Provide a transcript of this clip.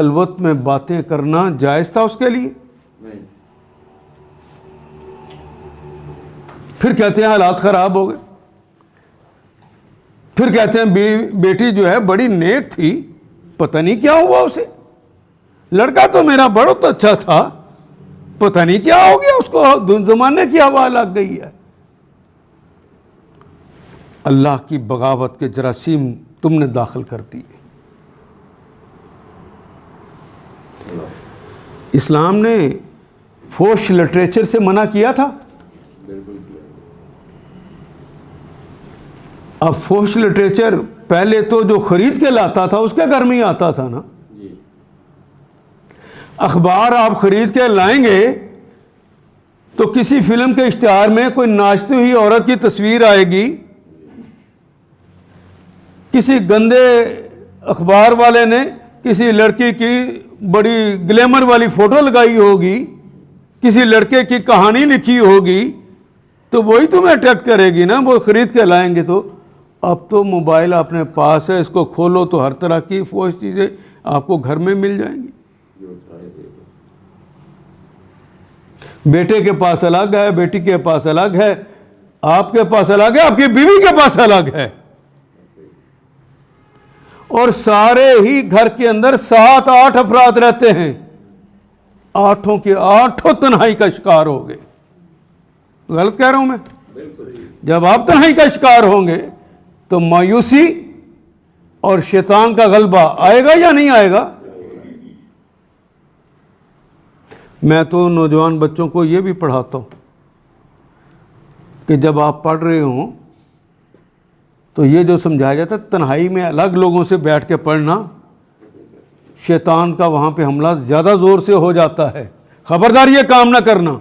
खलवत में बातें करना जायज़ था उसके लिए? नहीं। फिर कहते हैं हालात ख़राब हो गए। फिर कहते हैं बेटी जो है बड़ी नेक थी, पता नहीं क्या हुआ उसे। लड़का तो मेरा बहुत अच्छा था, पता नहीं क्या हो गया उसको, ज़माने की हवा लग गई है। अल्लाह की बगावत के जरासीम तुमने दाखिल कर दिए। इस्लाम ने फोश लिटरेचर से मना किया था। बिल्कुल किया। अब फोश लिटरेचर पहले तो जो खरीद के लाता था उसके घर में ही आता था ना। जी। अखबार आप खरीद के लाएंगे तो किसी फिल्म के इश्तिहार में कोई नाचती हुई औरत की तस्वीर आएगी, किसी गंदे अखबार वाले ने किसी लड़की की बड़ी ग्लैमर वाली फ़ोटो लगाई होगी, किसी लड़के की कहानी लिखी होगी, तो वही तुम्हें अट्रैक्ट करेगी ना, वो ख़रीद के लाएंगे। तो अब तो मोबाइल अपने पास है, इसको खोलो तो हर तरह की फोश चीज़ें आपको घर में मिल जाएंगी। बेटे के पास अलग है, बेटी के पास अलग है, आपके पास अलग है, आपकी बीवी के पास अलग है। और सारे ही घर के अंदर 7-8 अफराद रहते हैं, आठों के आठों तन्हाई का शिकार हो गए। गलत कह रहा हूं मैं? जब आप तन्हाई का शिकार होंगे तो मायूसी और शैतान का गलबा आएगा या नहीं आएगा? मैं तो नौजवान बच्चों को यह भी पढ़ाता हूं कि जब आप पढ़ रहे हों तो ये जो समझाया जाता है तन्हाई में अलग लोगों से बैठ के पढ़ना, शैतान का वहाँ पे हमला ज़्यादा ज़ोर से हो जाता है। खबरदार ये काम ना करना।